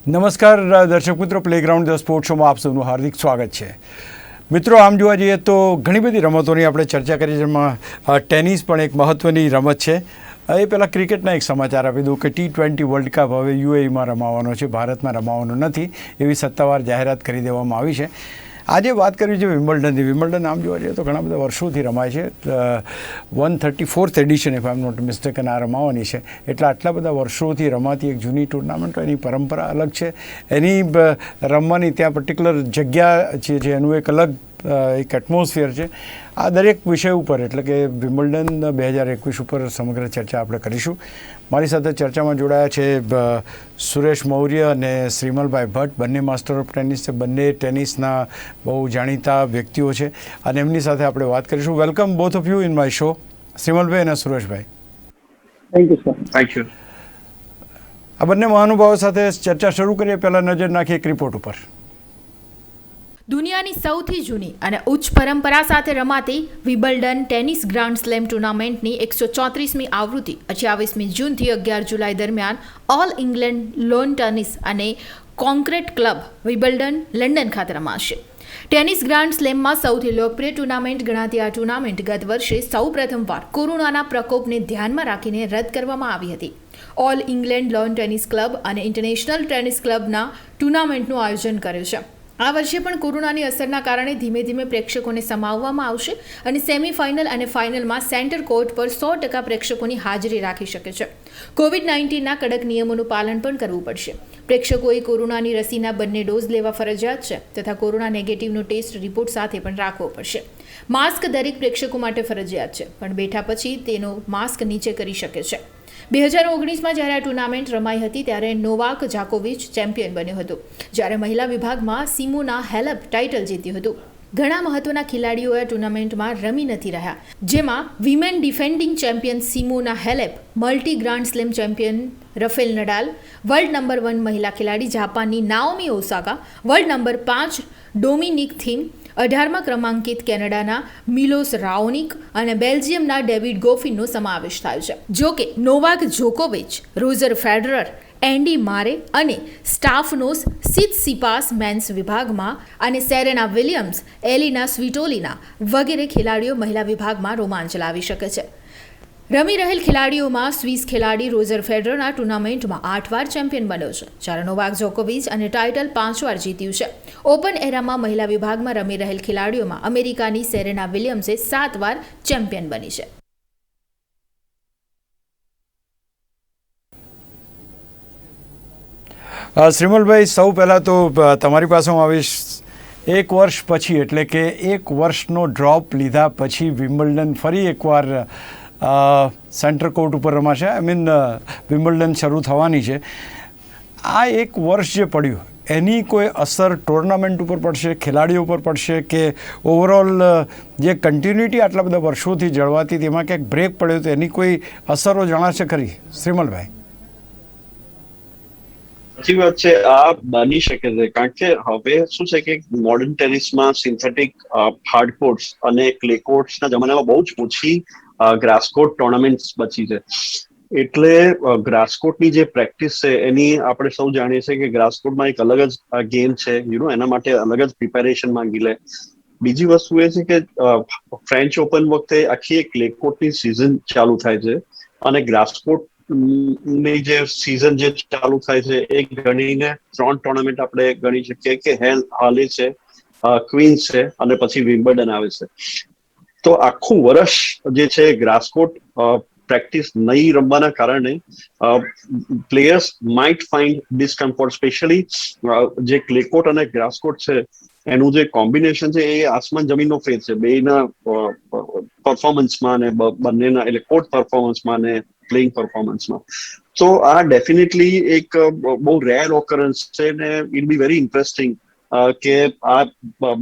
નમસ્કાર દર્શક મિત્રો, પ્લેગ્રાઉન્ડ ધ સ્પોર્ટ શોમાં આપ સૌનું હાર્દિક સ્વાગત છે. મિત્રો, આમ જોવા જઈએ તો ઘણી બધી રમતોની આપણે ચર્ચા કરી, જેમાં ટેનિસ પણ એક મહત્ત્વની રમત છે. એ પહેલાં ક્રિકેટના એક સમાચાર આપી દઉં કે T20 વર્લ્ડ કપ હવે યુએઈમાં રમાવાનો છે, ભારતમાં રમાવાનો નથી, એવી સત્તાવાર જાહેરાત કરી દેવામાં આવી છે. આજે વાત કરવી છે વિમ્બલ્ડનની. વિમ્બલ્ડન આમ જોવા જઈએ તો ઘણા બધા વર્ષોથી રમાય છે. 134th edition if I am not mistaken આ રમાવાની છે. એટલે આટલા બધા વર્ષોથી રમાતી એક જૂની ટુર્નામેન્ટ, એની પરંપરા અલગ છે, એની રમવાની ત્યાં પર્ટિક્યુલર જગ્યા છે, એનું એક અલગ એક એટમોસ્ફિયર છે. આ દરેક વિષય ઉપર એટલે કે વિમ્બલ્ડન 2021 ઉપર સમગ્ર ચર્ચા આપણે કરીશું. મારી સાથે ચર્ચામાં જોડાયા છે સુરેશ મૌર્ય અને શ્રીમલભાઈ ભટ્ટ, બંને માસ્ટર ઓફ ટેનિસ છે, બંને ટેનિસના બહુ જાણીતા વ્યક્તિઓ છે અને એમની સાથે આપણે વાત કરીશું. Welcome both of you in my show, શ્રીમલભાઈ અને સુરેશભાઈ. Thank you sir. Thank you. આ બંને મહાનુભાવો સાથે ચર્ચા શરૂ કરીએ પહેલાં નજર નાખીએ એક રિપોર્ટ ઉપર. દુનિયાની સૌથી જૂની અને ઉચ્ચ પરંપરા સાથે રમાતી વિમ્બલ્ડન ટેનિસ ગ્રાન્ડ સ્લેમ ટુર્નામેન્ટની 134મી આવૃત્તિ 28મી જૂનથી 11 જુલાઈ દરમિયાન ઓલ ઇંગ્લેન્ડ લોન ટેનિસ અને કોન્ક્રેટ ક્લબ વિમ્બલ્ડન લંડન ખાતે રમાશે. ટેનિસ ગ્રાન્ડ સ્લેમમાં સૌથી લોકપ્રિય ટુર્નામેન્ટ ગણાતી આ ટુર્નામેન્ટ ગત વર્ષે સૌ પ્રથમવાર કોરોનાના પ્રકોપને ધ્યાનમાં રાખીને રદ કરવામાં આવી હતી. All England lawn tennis club અને ઇન્ટરનેશનલ ટેનિસ ક્લબના ટુર્નામેન્ટનું આયોજન કર્યું છે. આ વર્ષે પણ કોરોનાની અસરના કારણે ધીમે ધીમે પ્રેક્ષકોને સમાવવામાં આવશે અને સેમીફાઇનલ અને ફાઇનલમાં સેન્ટર કોર્ટ પર 100% પ્રેક્ષકોની હાજરી રાખી શકે છે. COVID-19ના કડક નિયમોનું પાલન પણ કરવું પડશે. પ્રેક્ષકોએ કોરોનાની રસીના બંને ડોઝ લેવા ફરજિયાત છે તથા કોરોના નેગેટિવનો ટેસ્ટ રિપોર્ટ સાથે પણ રાખવો પડશે. માસ્ક દરેક પ્રેક્ષકો માટે ફરજિયાત છે, પણ બેઠા પછી તેનો માસ્ક નીચે કરી શકે છે. 2019માં જ્યારે આ ટુર્નામેન્ટ રમાઈ હતી ત્યારે નોવાક જોકોવિચ ચેમ્પિયન બન્યો હતો, જ્યારે મહિલા વિભાગમાં સિમોના હેલેપ ટાઇટલ જીત્યું હતું. ઘણા મહત્વના ખેલાડીઓ આ ટુર્નામેન્ટમાં રમી નથી રહ્યા, જેમાં women defending champion Simona Halep, multi grand slam champion Rafael Nadal, world number 1 મહિલા ખેલાડી જાપાનની Naomi Osaka, world number 5 Dominic Thiem, 18મા ક્રમાંકિત કેનેડાના મિલોસ રાઓનિક અને બેલ્જિયમના ડેવિડ ગોફિનનો સમાવેશ થાય છે. જોકે નોવાક જોકોવિચ, રોજર ફેડરર, એન્ડી મારે અને સ્ટાફનોસ સિત્સિપાસ મેન્સ વિભાગમાં અને સેરેના વિલિયમ્સ, એલિના સ્વિટોલિના વગેરે ખેલાડીઓ મહિલા વિભાગમાં રોમાંચ લાવી શકે છે. રમી રહેલ ખેલાડીઓમાં સ્વિસ ખેલાડી રોજર ફેડરરના ટુર્નામેન્ટમાં 8 વાર ચેમ્પિયન બન્યો છે, જ્યારે નોવાક જોકોવિચ અને ટાઇટલ 5 વાર જીત્યું છે. ઓપન એરામાં મહિલા વિભાગમાં રમી રહેલ ખેલાડીઓમાં અમેરિકાની સેરેના વિલિયમ્સે 7 વાર ચેમ્પિયન બની છે. શ્રીમલભાઈ, સૌ પહેલાં તો તમારી પાસે હું આવીશ. એક વર્ષ પછી એટલે કે એક વર્ષનો ડ્રોપ લીધા પછી વિમ્બલ્ડન ફરી એકવાર સેન્ટર કોર્ટ ઉપર રમાશે. આઈ મીન વિમ્બલ્ડન શરૂ થવાની છે. આ એક વર્ષ જે પડ્યું એની કોઈ અસર ટુર્નામેન્ટ ઉપર પડશે, ખેલાડીઓ ઉપર પડશે, કે ઓવરઓલ જે કન્ટિન્યુટી આટલા બધા વર્ષોથી જળવાતી તેમાં ક્યાંક બ્રેક પડ્યો તો એની કોઈ અસરો જણાશે ખરી, શ્રીમલભાઈ? સાચી વાત છે, આ બની શકે છે. કારણ કે હવે શું છે કે મોડર્ન ટેનિસમાં સિન્થેટિક હાર્ડ કોર્ટ્સ અને ક્લે કોર્ટ્સના જમાનામાં બહુ જ ઓછી ગ્રાસકોર્ટ ટુર્નામેન્ટ્સ બચી છે. એટલે ગ્રાસકોર્ટની જે પ્રેક્ટિસ છે એની આપણે સૌ જાણીએ છીએ કે ગ્રાસકોર્ટમાં એક અલગ જ ગેમ છે, એના માટે અલગ જ પ્રિપેરેશન માંગી લે. બીજી વસ્તુ એ છે કે ફ્રેન્ચ ઓપન વખતે આખી એક ક્લે કોર્ટની સિઝન ચાલુ થાય છે અને ગ્રાસકોર્ટ ની જે સિઝન જે ચાલુ થાય છે એ ગણીને 3 ટુર્નામેન્ટ આપણે ગણી શકીએ કે હાલે છે, ક્વીન્સ છે અને પછી વિમ્બલ્ડન આવે છે. તો આખું વર્ષ જે છે ગ્રાસકોર્ટ પ્રેક્ટિસ નહીં રમવાના કારણે players might find discomfort. Specially જે ક્લેકોર્ટ અને ગ્રાસકોર્ટ છે એનું જે કોમ્બિનેશન છે એ આસમાન જમીનનો ફેર છે બેના પરફોર્મન્સમાં અને બંનેના એટલે કોર્ટ પરફોર્મન્સમાં અને પ્લેઇંગ પરફોર્મન્સમાં. તો આ ડેફિનેટલી એક બહુ રેર ઓકરન્સ છે ને ઇટ બી વેરી ઇન્ટરેસ્ટિંગ કે આ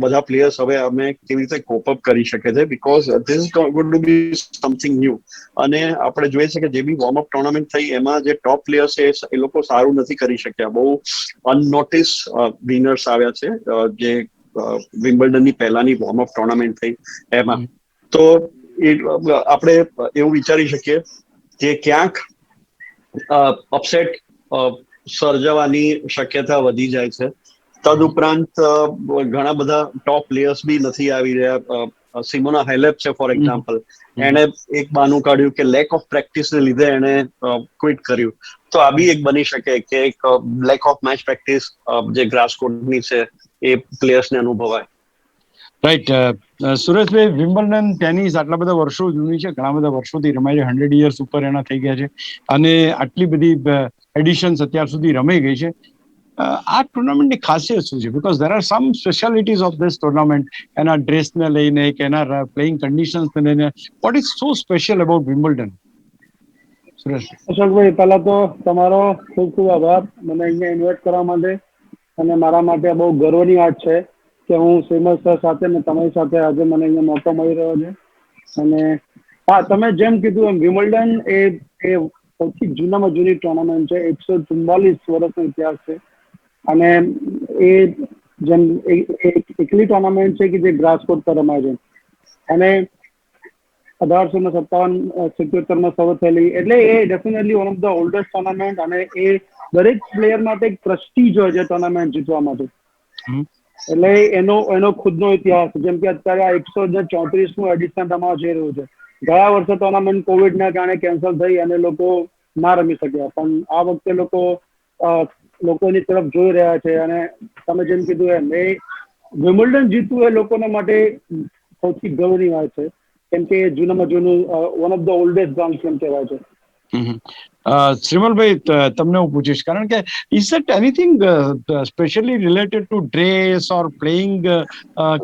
બધા પ્લેયર્સ હવે અમે કેવી રીતે કોપ અપ કરી શકે છે, because this is going to be something new. અને આપણે જોઈએ છે કે જે બી વોર્મઅપ ટુર્નામેન્ટ થઈ એમાં જે ટોપ પ્લેયર્સ છે એ લોકો સારું નથી કરી શક્યા. બહુ અનનોટિસ વિનર્સ આવ્યા છે જે વિમ્બલ્ડનની પહેલાની વોર્મઅપ ટુર્નામેન્ટ થઈ એમાં. તો આપણે એવું વિચારી શકીએ કે ક્યાંક અપસેટ સર્જવાની શક્યતા વધી જાય છે. તદુપરાંત ઘણા બધા ટોપ પ્લેયર્સ બી નથી આવી રહ્યા. સિમોના હાઇલેપ છે ફોર એક્ઝામ્પલ, એને એક બાનું કાઢ્યું કે લેક ઓફ પ્રેક્ટિસને લીધે એને ક્વિટ કર્યું. તો આ બી એક બની શકે કે એક લેક ઓફ મેચ પ્રેક્ટિસ જે ગ્રાસ કોર્ટની છે એ પ્લેયર્સને અનુભવાય. રાઈટ. સુરેશભાઈ, વિમ્બલ્ડન ટેનિસ આટલા બધા વર્ષો જૂની છે, ઘણા બધા વર્ષોથી રમાય છે, 100 યર્સ ઉપર એના થઈ ગયા છે, અને આટલી બધી એડિશન્સ અત્યાર સુધી રમાઈ ગઈ છે. આ ટુર્નામેન્ટની ખાસિયત શું છે? Because there are some specialities of this tournament, એના ડ્રેસને લઈને કે એના પ્લેઇંગ કન્ડિશન્સને લઈને. What is so special about Wimbledon? Suresh અશોકભાઈ, પહેલા તો તમારો ખૂબ ખૂબ આભાર મને અહીંયા ઇન્વાઇટ કરવા માટે, અને મારા માટે બહુ ગર્વની વાત છે કે હું શ્રીમદ સર સાથે ને તમારી સાથે આજે મને અહીંયા મોકો મળી રહ્યો છે. અને હા, તમે જેમ કીધું એમ વિમ્બલ્ડન એ સૌથી જૂનામાં જૂની ટુર્નામેન્ટ છે. 144 વર્ષનો ઇતિહાસ છે, અને એ જેમ એકલી ટુર્નામેન્ટ છે કે જે ગ્રાસ કોર્ટ પર રમાય છે, અને 1857-77 શરૂ થયેલી, એટલે એ definitely one of the oldest tournament, અને એ દરેક પ્લેયર માટે એક પ્રેસ્ટીજ હોય છે ટુર્નામેન્ટ જીતવા માટે. એટલે એનો ખુદનો ઇતિહાસ, જેમ કે અત્યારે આ 134મું એડિશન રમવા જઈ રહ્યું છે. ગયા વર્ષે ટુર્નામેન્ટ કોવિડના કારણે કેન્સલ થઈ અને લોકો ના રમી શક્યા, પણ આ વખતે લોકોની તરફ જોઈ રહ્યા છે. અને તમે જેમ કીધું એમ, એ વિમ્બલ્ડન જીતવું એ લોકોના માટે સૌથી ગર્વની વાત છે, કેમ કે જૂનામાં જૂનું one of the oldest grand slam કહેવાય છે. શ્રીમલભાઈ, તમને હું પૂછીશ, કારણ કે is it anything specially related to dress or playing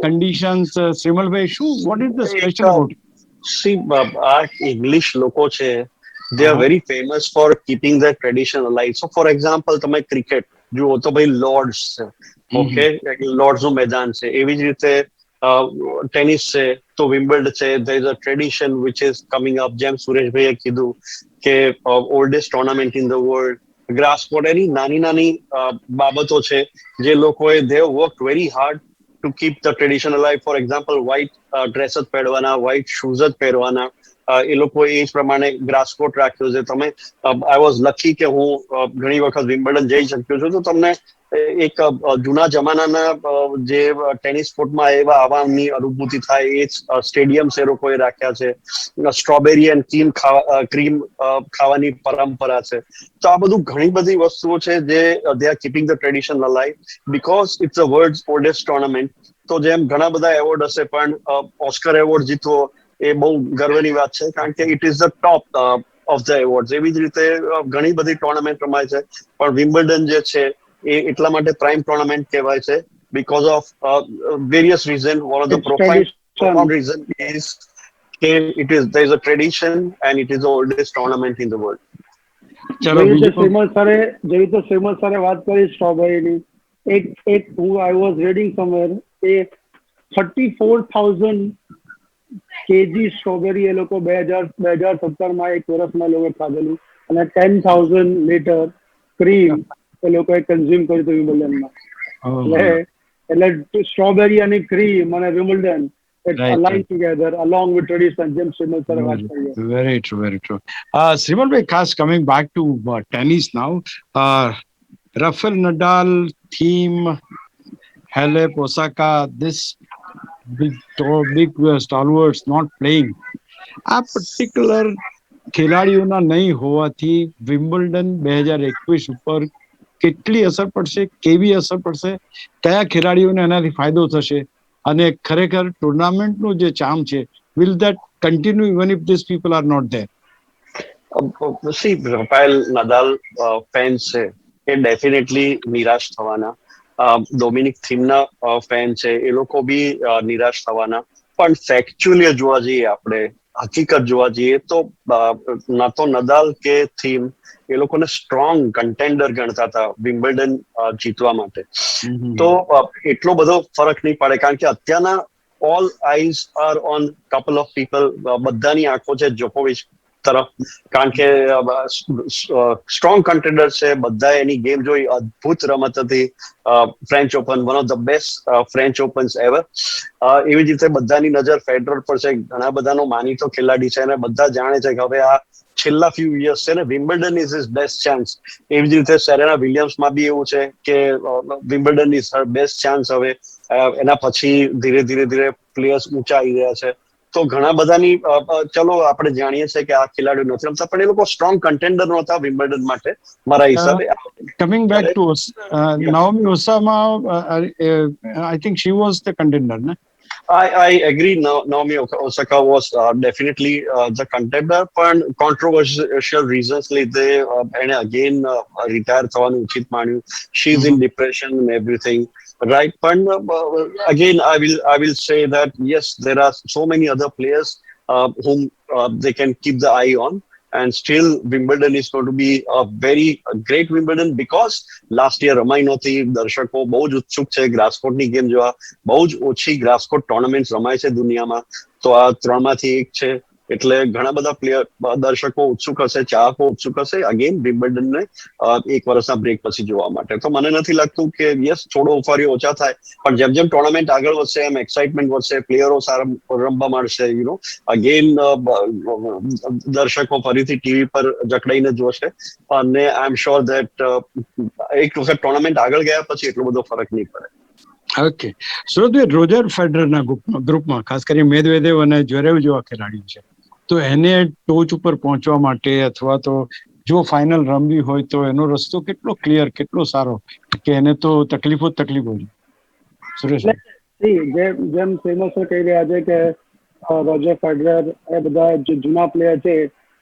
conditions? શ્રીમલભાઈ, what is the special about? See, આ ઇંગ્લિશ લોકો છે, they are very famous for keeping their tradition alive. So for example, તમે ક્રિકેટ જુઓ તો ભાઈ લોર્ડ્સ છે, okay, lords નું મેદાન છે. એવી જ રીતે ટેનિસ છે તો વિમ્બલ્ડ છે. there is a tradition which is coming up, જેમ સુરેશભાઈએ કીધું કે oldest tournament in the world. Grass court, એની નાની નાની બાબતો છે જે લોકોએ they have worked very hard to keep the tradition alive. For example, white dress જ પહેરવાના, white shoes જ પહેરવાના. એ લોકોએ એ જ પ્રમાણે ગ્રાસ કોર્ટ રાખ્યો છે. તમે આઈ વોઝ લકી કે હું ઘણી વખત વિમ્બલ્ડન જઈ શક્યો છું, તો તમને એક જૂના જમાનાના જે ટેનિસ કોર્ટમાં એવા આવવાની અનુભૂતિ થાય. એ જ સ્ટેડિયમ્સ એ લોકોએ રાખ્યા છે. સ્ટ્રોબેરી એન્ડ ક્રીમ ખાવાની પરંપરા છે. તો આ બધું ઘણી બધી વસ્તુઓ છે જે they are keeping the tradition alive because it's a world's oldest tournament. તો જેમ ઘણા બધા એવોર્ડ હશે, પણ ઓસ્કર એવોર્ડ જીતવો એ બહુ ગર્વની વાત છે, કારણ કે it is the top of the award. એવી જ રીતે ઘણી બધી ટુર્નામેન્ટ રમાય છે, પણ વિમ્બલ્ડન જે છે એ એટલા માટે પ્રાઇમ ટુર્નામેન્ટ કહેવાય છે because of various reasons. One of the profound reason is there is a tradition and it is the oldest tournament in the world. જેવી રીતે શ્રીમદ સરે વાત કરી સ્ટ્રોબેરીની, એક હું આઈ વોઝ રીડિંગ સમવેર, એ 34,000 kg સ્ટ્રોબેરી એ લોકો 2017માં એક વર્ષમાં લોકો ખાધેલું, અને 10,000 લીટર ક્રીમ એ લોકોએ કન્ઝ્યુમ કર્યું હતું વિમ્બલ્ડનમાં. એટલે સ્ટ્રોબેરી અને ક્રીમ અને Wimbledon aligned together along with tradition, જેમ શ્રીમદ સરે વાત કરી. Very true, very true. Srimalbhai, Khas, coming back to tennis now, Rafael Nadal, Thiem, Halep, Osaka, this big stalwarts not playing. આ પર્ટિક્યુલર ખેલાડીઓના નહીં હોવાથી વિમ્બલ્ડન 2021 ઉપર કેટલી અસર પડશે, કેવી અસર પડશે, કયા ખેલાડીઓને એનાથી ફાયદો થશે, અને ખરેખર ટુર્નામેન્ટનું જે ચામ છે, will that continue even if these people are not there? See, Rafael Nadal fans છે એ ડેફિનેટલી નિરાશ થવાના. ડોમિનિક થીમના ફેન છે એ લોકો બી નિરાશ થવાના. પણ ફેક્ચ્યુઅલી જોવા જઈએ, આપણે હકીકત જોવા જઈએ તો ના તો નદાલ કે થીમ એ લોકોને સ્ટ્રોંગ કન્ટેન્ડર ગણતા હતા વિમ્બલ્ડન જીતવા માટે. તો એટલો બધો ફરક નહીં પડે, કારણ કે અત્યારના all eyes are on couple of people. બધાની આંખો છે જોકોવિચ તરફ, કારણ કે સ્ટ્રોંગ કન્ટેન્ડર છે. બધા એની ગેમ જોઈ, અદભુત રમત હતી. French open, one of the best French opens ever. એવી જ રીતે બધાની નજર ફેડરર પર છે. ઘણા બધાનો માનીતો ખેલાડી છે અને બધા જાણે છે કે હવે આ છેલ્લા ફ્યુ યર્સ છે ને Wimbledon is his best chance. એવી જ રીતે સેરેના વિલિયમ્સમાં બી એવું છે કે Wimbledon is her best chance. હવે એના પછી ધીરે પ્લેયર્સ ઊંચા આવી રહ્યા છે. તો ઘણા બધાની ચલો આપણે જાણીએ છીએ કે આ ખેલાડીઓ નથી રમતા, પણ એ લોકો સ્ટ્રોંગ કન્ટેન્ડર નહોતા વિમ્બલ્ડન માટે મારા હિસાબે. Coming back to Naomi Osaka, I think she was the contender, no? I agree. Naomi Osaka was definitely the contender, પણ controversial reasons લીધે એને again retire થવાનું ઉચિત માન્યું. She's in depression and everything, right? પણ again I will say that yes, there are so many other players whom they can keep the eye on. And still, Wimbledon is going to be a very great Wimbledon because last year રમાઈ નહોતી. દર્શકો બહુ જ ઉત્સુક છે ગ્રાસકોટની game જોવા. બહુ જ ઓછી ગ્રાસકોટ ટોર્નામેન્ટ રમાય છે દુનિયામાં, તો આ ત્રણમાંથી એક છે. એટલે ઘણા બધા દર્શકો ઉત્સુક હશે, ચાહકો ઉત્સુક હશે અગેન વિમ્બલ્ડનને એક વર્ષના બ્રેક પછી જોવા માટે. તો મને નથી લાગતું કે યસ થોડો ઓફારીઓ ઓછા થાય, પણ જેમ ટોર્નામેન્ટ આગળ વધશે એમ એક્સાઇટમેન્ટ વધશે, પ્લેયરો સારા રમવા માંડશે. અગેન દર્શકો ફરીથી ટીવી પર જકડાઈને જોશે, અને આઈ એમ શ્યોર ધેટ એક વખત ટોર્નામેન્ટ આગળ ગયા પછી એટલો બધો ફરક નહીં પડે. ઓકે, સુરતભાઈ, રોજર ફેડરરના ગ્રુપમાં ખાસ કરીને મેદવેદેવ અને જ્વેરેવ જેવા ખેલાડીઓ છે, તો એને ટોચ ઉપર પહોંચવા માટે અથવા તો જો ફાઇનલ રમવી હોય તો એનો રસ્તો કેટલો ક્લિયર, કેટલો સારો, કે એને તો તકલીફો જ તકલીફો છે? સુરેશ, જેમ ફેમસ કહી રહ્યા છે કે રોજર ફેડરર એ બધા જે જૂના પ્લેયર છે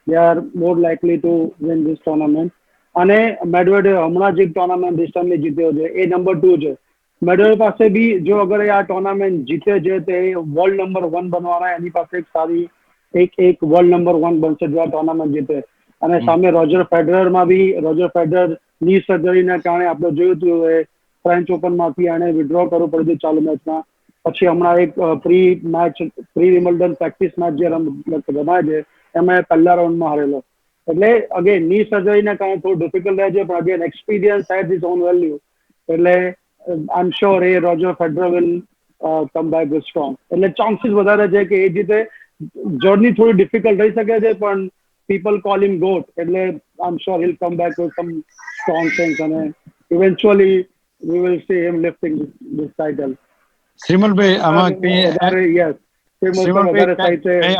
they are more likely to win this tournament. અને મેડવેડેવ હમણાં જે ટુર્નામેન્ટ રિસન્ટલી જીત્યો છે એ નંબર 2 છે. મેડવેડેવ પાસે બી જો અગર આ ટુર્નામેન્ટ જીતે છે તો એ વર્લ્ડ નંબર 1 બનવાના, એની પાસે એક સારી એક વર્લ્ડ નંબર 1 બનશે જો આ ટુર્નામેન્ટ જીતે. અને સામે રોજર ફેડરરમાં બી રોજર ફેડરર ની સર્જરીના કારણે આપણે જોયું હતું એ ફ્રેન્ચ ઓપનમાંથી એને વિડ્રો કરવું પડ્યું ચાલુ મેચમાં. પછી હમણાં એક પ્રી વિમ્બલ્ડન પ્રેક્ટિસ મેચ જે રમાય છે એમાં પહેલા રાઉન્ડમાં હારેલો. એટલે અગેન ની સર્જરીના કારણે થોડું ડિફિકલ્ટ રહે છે, પણ again experience has is own value. એટલે આઈ એમ શ્યોર એ Roger Federer will come back with strong. એટલે ચાન્સીસ વધારે છે કે એ જીતે. જર્ની થોડી ડિફિકલ્ટ રહી શકે છે, પણ people call him GOAT. એટલે I'm sure he'll come back with some strong things, and eventually we will see him lifting this title. Shrimalbhai, આમાં yes,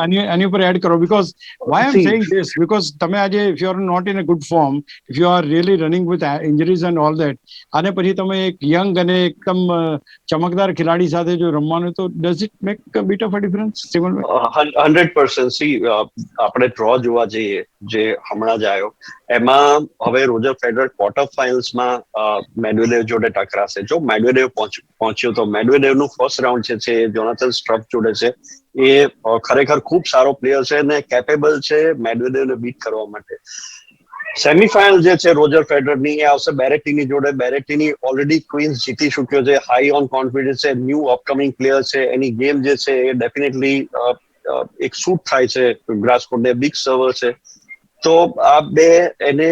આની ઉપર એડ કરો, because why I am saying this, because તમે આજે if you are not in a good form, if you are really running with injuries and all that, અને પછી તમે એક યંગ અને એકદમ ચમકદાર ખેલાડી સાથે જો રમવાનું, તો does it make a bit of a difference? 100%. C, આપણે ડ્રો જોવા જઈએ જે હમણાં જ આવ્યો, એમાં હવે રોજર ફેડરર ક્વાર્ટર ફાઇનલ્સમાં મેડવેડેવ જોડે ટકરાશે. જો મેડવેડેવ પહોંચ્યો તો મેડવેડેવનું ફર્સ્ટ રાઉન્ડ છે જોનાથન સ્ટ્રફ જોડે છે. એ ખરેખર ખૂબ સારો પ્લેયર છે અને કેપેબલ છે મેડવેડેવને બીટ કરવા માટે. સેમીફાઇનલ જે છે રોજર ફેડરરની એ આવશે બેરેટીની જોડે. બેરેટીની ઓલરેડી ક્વીન્સ જીતી ચૂક્યો છે, હાઈ ઓન કોન્ફિડન્સ છે, ન્યૂ અપકમિંગ પ્લેયર છે. એની ગેમ જે છે એ ડેફિનેટલી એક શૂટ થાય છે ગ્રાસકોટને, બિગ સર્વર છે. તો આ બે એને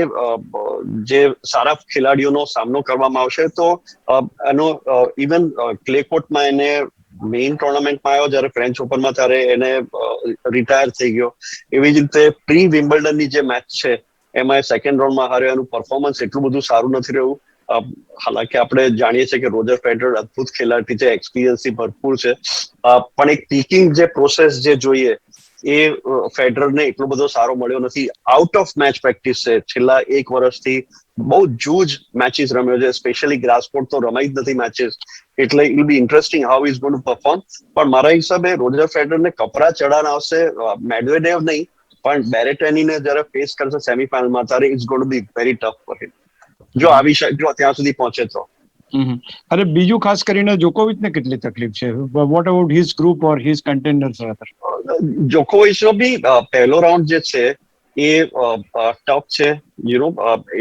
જે સારા ખેલાડીઓનો સામનો કરવામાં આવશે. તો એનો ઇવન ક્લેકોર્ટમાં એને મેઇન ટુર્નામેન્ટમાં આવ્યો જ્યારે ફ્રેન્ચ ઓપનમાં, ત્યારે એને રિટાયર થઈ ગયો. એવી જ રીતે પ્રી વિમ્બલ્ડનની જે મેચ છે એમાં સેકન્ડ રાઉન્ડમાં હાર્યો. એનું પરફોર્મન્સ એટલું બધું સારું નથી રહ્યું. હાલાકી આપણે જાણીએ છીએ કે રોજર ફેડરર અદભુત ખેલાડી છે, એક્સપિરિયન્સથી ભરપૂર છે, પણ એક પીકિંગ જે પ્રોસેસ જે જોઈએ એ ફેડરરને એટલો બધો સારો મળ્યો નથી. આઉટ ઓફ મેચ પ્રેક્ટિસ છે, છેલ્લા એક વર્ષથી બહુ જૂજ મેચીસ રમ્યો છે, સ્પેશિયલી ગ્રાસકોટ તો રમાઈ જ નથી મેચીસ. એટલે it be interesting how is going two perform. પણ મારા હિસાબે રોજર ફેડરરને કપરા ચડાન આવશે. મેડવેડેવ નહીં, પણ બેરેટેનીને જ્યારે ફેસ કરશે સેમીફાઇનલમાં, ત્યારે it's going to be very tough for him, જો આવી જો ત્યાં સુધી પહોંચે તો. અરે બીજું ખાસ કરીને જોકોવિચને કેટલી તકલીફ છે? What about his group or his contenders? જોકોવિચનો બી પહેલો રાઉન્ડ જે છે એ ટફ છે,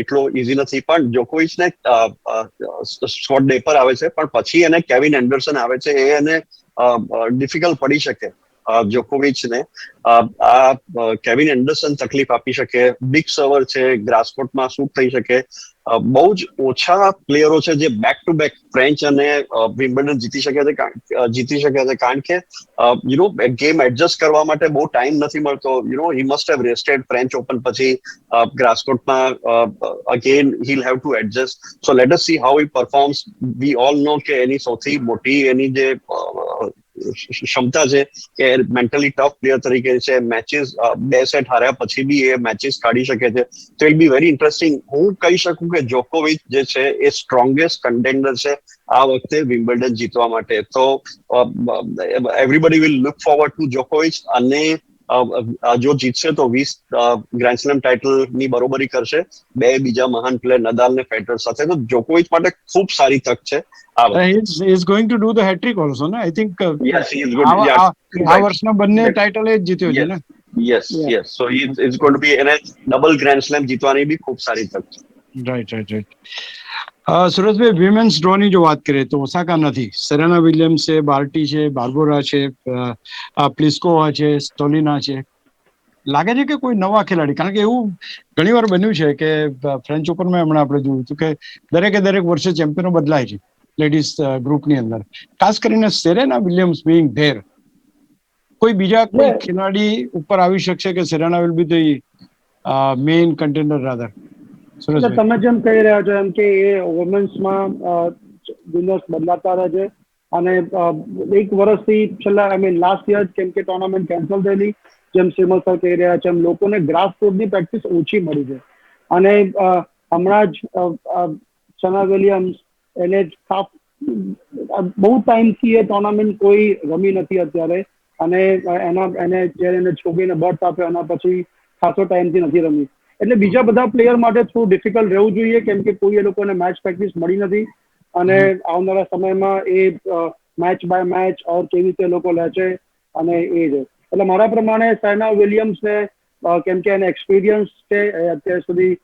એટલો ઇઝી નથી. પણ જોકોવિચને સ્કોટ ડે પર આવે છે, પણ પછી એને કેવિન એન્ડરસન આવે છે, એ એને ડિફિકલ્ટ પડી શકે જોકોવિચને. આ કેવિન એન્ડરસન તકલીફ આપી શકે, બિગ સર્વર છે, ગ્રાસકોટમાં શૂટ થઈ શકે. બહુ જ ઓછા પ્લેયરો છે જે બેક ટુ બેક ફ્રેન્ચ અને વિમ્બલ્ડન જીતી શક્યા છે, કારણ કે ગેમ એડજસ્ટ કરવા માટે બહુ ટાઈમ નથી મળતો. He must have rested French Open પછી ગ્રાસકોટમાં again he'll have to adjust. So let us see how he performs. We all know કે એની સૌથી મોટી એની જે ક્ષમતા છે કે મેન્ટલી ટફ પ્લેયર તરીકે છે. મેચિસ 2 સેટ હાર્યા પછી બી એ મેચિસ કાઢી શકે છે. તો ઇટ બી વેરી ઇન્ટરેસ્ટિંગ. હું કહી શકું કે જોકોવિચ જે છે એ સ્ટ્રોંગેસ્ટ કન્ટેન્ડર છે આ વખતે વિમ્બલ્ડન જીતવા માટે. તો everybody will look forward to જોકોવિચ, અને જો જીતશે તો 20 ગ્રાન્ડ સ્લેમ ટાઇટલ ની બરોબરી કરશે 2 બીજા મહાન પ્લેયર નદાલ ને ફેડરર સાથે. તો જોકોવિચ માટે ખૂબ સારી તક છે આ વખતે. he is going to do the hat trick also, ને I think Yes, he is good. Yeah, આ વર્ષના બંને ટાઇટલ એ જ જીત્યો છે ને. yes. So it's going to be એને ડબલ ગ્રાન્ડ સ્લેમ જીતવાની બી ખૂબ સારી તક છે. રાઈટ. સુરેશભાઈ, વિમેન્સ ડ્રોની જો વાત કરીએ તો ઓસાકા નથી, સેરેના વિલિયમ્સ છે, બાર્ટી છે, બાર્બોરા છે, પ્લિસ્કોવા છે, સ્ટોલિના છે. લાગે છે કે કોઈ નવા ખેલાડી, કારણ કે એવું ઘણી વાર બન્યું છે કે ફ્રેન્ચ ઓપનમાં હમણાં આપણે જોયું હતું કે દરેક વર્ષે ચેમ્પિયનો બદલાય છે લેડીઝ ગ્રુપની અંદર, ખાસ કરીને સેરેના વિલિયમ્સ બીઇંગ ધેર. કોઈ બીજા કોઈ ખેલાડી ઉપર આવી શકશે કે Serena will be the main contender rather? એટલે તમે જેમ કહી રહ્યા છો એમ કે એ વુમેન્સમાં વિનર્સ બદલાતા રહે છે, અને એક વર્ષથી છેલ્લા લાસ્ટ યર કેમ કે ટુર્નામેન્ટ કેન્સલ થયેલી, જેમ શ્રીમલ સર કહી રહ્યા છે એમ લોકોને ગ્રાસ કોર્ટની પ્રેક્ટિસ ઓછી મળી છે. અને હમણાં જ સના વિલિયમ્સ એને બહુ ટાઈમથી એ ટુર્નામેન્ટ કોઈ રમી નથી અત્યારે, અને એને જ્યારે એને છોકરીને બર્થ આપ્યો એના પછી ખાસો ટાઈમથી નથી રમી. એટલે બીજા બધા પ્લેયર માટે થોડું ડિફિકલ્ટ રહેવું જોઈએ, કેમ કે કોઈ એ લોકોને મેચ પ્રેક્ટિસ મળી નથી, અને આવનારા સમયમાં એ મેચ બાય મેચ ઓર કેવી રીતે લોકો લે છે અને એ છે. એટલે મારા પ્રમાણે સેરેના વિલિયમ્સને, કેમ કે એને એક્સપિરિયન્સ છે, અત્યાર સુધી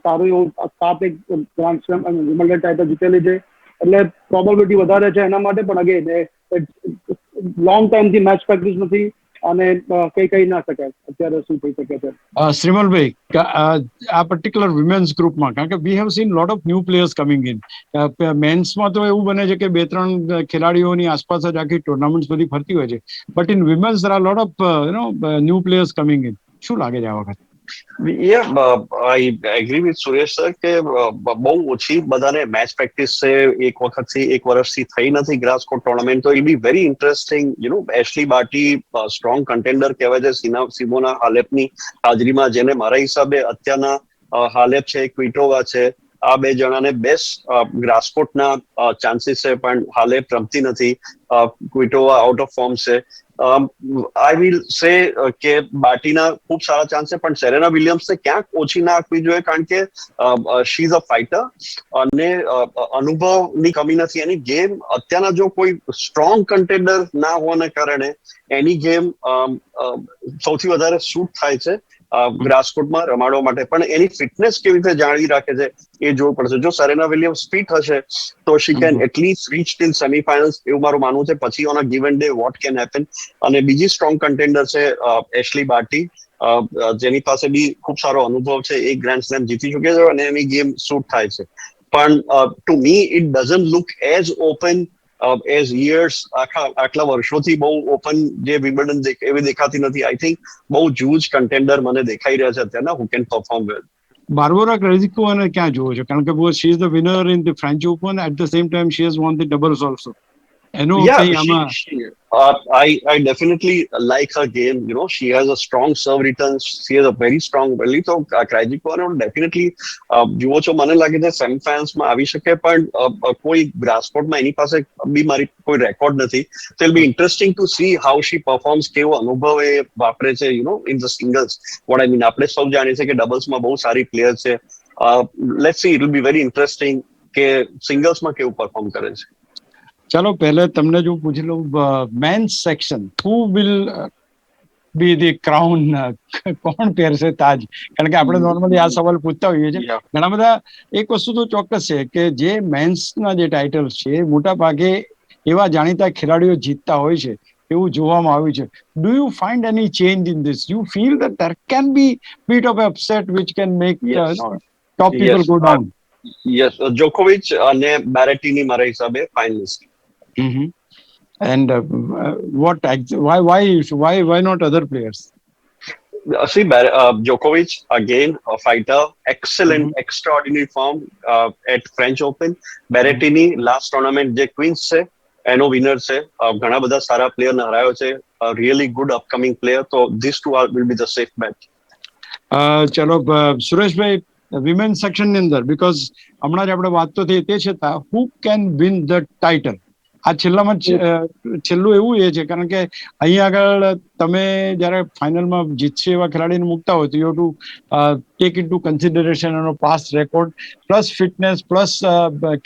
સારું એવું 7 ગ્રાન્ડ સ્લેમ અને વિમ્બલ્ડન ટાઇટલ જીતેલી છે, એટલે પ્રોબેબિલિટી વધારે છે એના માટે. પણ અગેન લોંગ ટાઈમથી મેચ પ્રેક્ટિસ નથી, અને કઈ કહી ના શકાય અત્યારે શું થઈ શકે છે. શ્રીમલભાઈ, આ પર્ટિક્યુલર વિમેન્સ ગ્રુપમાં, કારણ કે we have seen lot of new players coming in. મેન્સમાં તો એવું બને છે કે 2-3 ખેલાડીઓની આસપાસ જ આખી ટુર્નામેન્ટ બધી ફરતી હોય છે, but in women's there are lot of new players coming in. શું લાગે છે આ વખતે? I agree with Suresh sir કે બહુ ઓછી બધાને મેચ પ્રેક્ટિસ છે, એક વર્ષથી થઈ નથી ગ્રાસકોટ ટુર્નામેન્ટ. તો it be very interesting. Ashleigh Barty strong contender કહેવાય છે સિમોના હાલેપની હાજરીમાં, જેને મારા હિસાબે અત્યારના હાલેપ છે, ક્વિટોવા છે, આ 2 જણાને બેસ્ટ ગ્રાસકોટના ચાન્સીસ છે, પણ હાલેપ રમતી નથી, ક્વિટોવા આઉટ ઓફ ફોર્મ છે. આઈ વિલ સે કે બાર્ટીના ખૂબ સારા ચાન્સ છે, પણ સેરેના વિલિયમ્સને ક્યાંક ઓછી ના આપવી જોઈએ, કારણ કે શી ઇઝ અ ફાઇટર, અને અનુભવની કમી નથી. એની ગેમ અત્યારના જો કોઈ સ્ટ્રોંગ કન્ટેન્ડર ના હોવાને કારણે એની ગેમ સૌથી વધારે શૂટ થાય છે ગ્રાસકોટમાં રમાડવા માટે. પણ એની ફિટનેસ કેવી રીતે જાળવી રાખે છે એ જોવું પડશે. જો સેરેના વિલિયમ્સ ફિટ હશે તો she can at least reach till semifinals, એવું મારું માનવું છે. પછી on a given day what can happen. અને બીજી સ્ટ્રોંગ કન્ટેન્ડર છે એશલી બાર્ટી, જેની પાસે બી ખૂબ સારો અનુભવ છે, 1 ગ્રાન્ડ સ્લેમ જીતી ચૂકે છે, અને એની ગેમ શૂટ થાય છે. પણ to me it doesn't look as open as years. આટલા વર્ષોથી બહુ ઓપન જે વિમ્બલ્ડન એવી દેખાતી નથી. આઈ થિંક બહુ જૂજ કન્ટેન્ડર મને દેખાઈ રહ્યા છે અત્યારના, who can perform well. Barbora ક્રેઝિકોવાને ક્યાં જોવો છો? કારણ કે she is the winner in the French Open, at the same time she has won the doubles also. એનો કંઈ આમાં I definitely like her game. She has a strong serve return. She has a very strong volley. તો ક્રાઇજિકોને definitely જુઓ છો, મને લાગે છે સેમીફાઇનલ્સમાં આવી શકે, પણ કોઈ ગ્રાસકોટમાં એની પાસે બી મારી કોઈ રેકોર્ડ નથી. તો it be interesting to see how she performs, કેવો અનુભવ એ વાપરે છે in the singles. What I mean, આપણે સૌ જાણીએ છીએ કે ડબલ્સમાં બહુ સારી પ્લેયર છે. Let's see, it will be very interesting કે સિંગલ્સમાં કેવું પરફોર્મ કરે છે. ચાલો પહેલે તમને જો પૂછી લઉં, men's section, who will be the crown? કોણ પહેરશે તાજ? કારણ કે આપણે નોર્મલી આ સવાલ પૂછતા હોઈએ છીએ ઘણા બધા. એક વસ્તુ તો ચોક્કસ છે કે જે મેન્સના જે ટાઇટલ્સ છે મોટા ભાગે એવા જાણીતા ખેલાડીઓ જીતતા હોય છે એવું જોવામાં આવ્યું છે. Do you find any change in this? You feel that there can be bit of upset which can make top people go down? Yes, જોકોવિચ અને બેરેટીની મારા હિસાબે finalist. And why not other players? See, Djokovic, again, a fighter, excellent, extraordinary form at French Open. Berrettini, last tournament, જે Queens છે એનો winner છે. ઘણા બધા સારા પ્લેયરને હરાયો છે. Really good upcoming player. So these two will be the safe bet. ચલો Sureshbhai, women section ની અંદર, બીકોઝ હમણાં જ આપણે વાત તો થઈ તે છતાં who can win the title, આ છેલ્લામાં છેલ્લું એવું એ છે કારણ કે અહીંયા આગળ તમે જ્યારે ફાઇનલમાં જીતશે એવા ખેલાડીને મૂકતા હોય તો you to take into consideration એનો past record plus fitness plus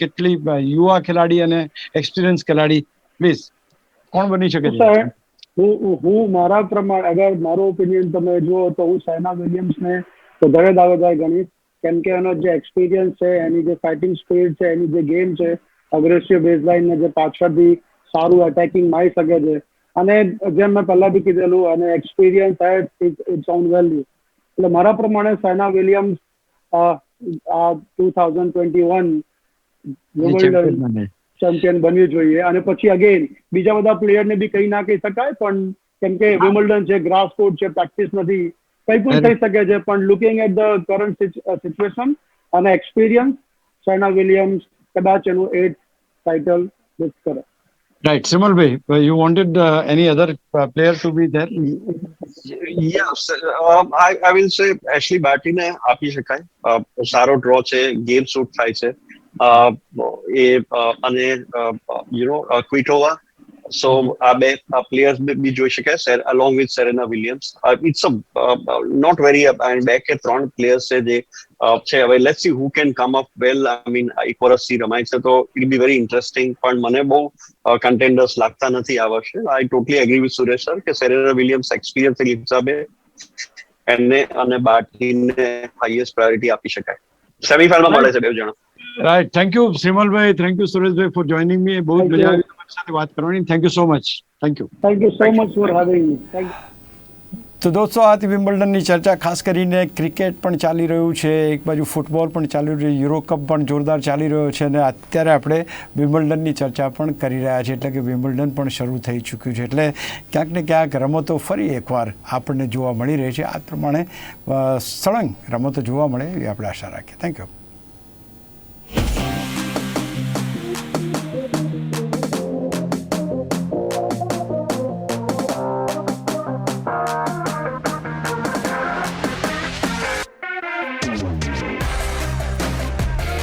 કેટલી યુવા ખેલાડી અને એક્સપિરિયન્સ ખેલાડી, પ્લીઝ કોણ બની શકે છે? હું મારા પ્રમાણે અગર મારો ઓપિનિયન તમે જુઓ તો હું સાયના વિલિયમ્સને વધારે દાવેદાર ગણીશ, કેમ કે એનો જે એક્સપિરિયન્સ છે, એની જે ફાઇટિંગ સ્પિરિટ છે, એની જે ગેમ છે, અગ્રેસિવ બેઝલાઇન ને જે પાછળથી સારું અટેકિંગ મારી શકે છે, અને જેમ મેં પહેલા બી કીધેલું, અને એક્સપિરિયન્સ હે ઇટ્સ ઓન વેલ્યુ. એટલે મારા પ્રમાણે સાયના વિલિયમ્સ આ 2021 વિમ્બલ્ડન ચેમ્પિયન બનવી જોઈએ. અને પછી અગેન બીજા બધા પ્લેયરને બી કહી ના કહી શકાય, પણ કેમ કે વિમ્બલ્ડન છે, ગ્રાસ કોર્ટ છે, પ્રેક્ટિસ નથી, કઈ પણ થઈ શકે છે, પણ looking at the current situation અને એક્સપિરિયન્સ, સાયના વિલિયમ્સ કદાચ એનું 8th ટાઇટલ લિફ્ટ કરે. Right, Simalbhai, you wanted any other player to be there? Yes, I will say Ashley Barty ને આપી શકાય. સારો ડ્રો છે, ગેમ સૂટ થાય છે, અને ક્વિટોવા. સો આ બે પ્લેયર્સ બી જોઈ શકાય along with Serena Williams. It's not very, બે કે ત્રણ પ્લેયર્સ છે જે છે. હવે let's see who can come up well. I mean એક વર્ષથી રમાય છે તો ઇટ બી વેરી ઇન્ટરેસ્ટિંગ, પણ મને બહુ કન્ટેન્ડર્સ લાગતા નથી આ વર્ષે. I totally agree with Suresh sir કે સેરેના વિલિયમ્સ એક્સપિરિયન્સ હિસાબે એને અને બાર્ટીને હાઈએસ્ટ પ્રાયોરિટી આપી શકાય. સેમીફાઇનલમાં મળે છે બે જણા. Right, thank you Simalbhai, thank you Sureshbhai for joining me. બહુ મજા આવી તમારી સાથે વાત કરવાની. Thank you so much. Thank you. Thank you so much for having me. Thank you. તો દોસ્તો, આ વિમ્બલ્ડનની ચર્ચા, ખાસ કરીને ક્રિકેટ પણ ચાલી રહ્યું છે, એક બાજુ ફૂટબોલ પણ ચાલી રહ્યું છે, યુરો કપ પણ જોરદાર ચાલી રહ્યો છે, અને અત્યારે આપણે વિમ્બલ્ડનની ચર્ચા પણ કરી રહ્યા છીએ, એટલે કે વિમ્બલ્ડન પણ શરૂ થઈ ચૂક્યું છે. એટલે ક્યાંક ને ક્યાંક રમતો ફરી એકવાર આપણને જોવા મળી રહી છે. આ પ્રમાણે સળંગ રમતો જોવા મળે એવી આપણે આશા રાખીએ. Thank you.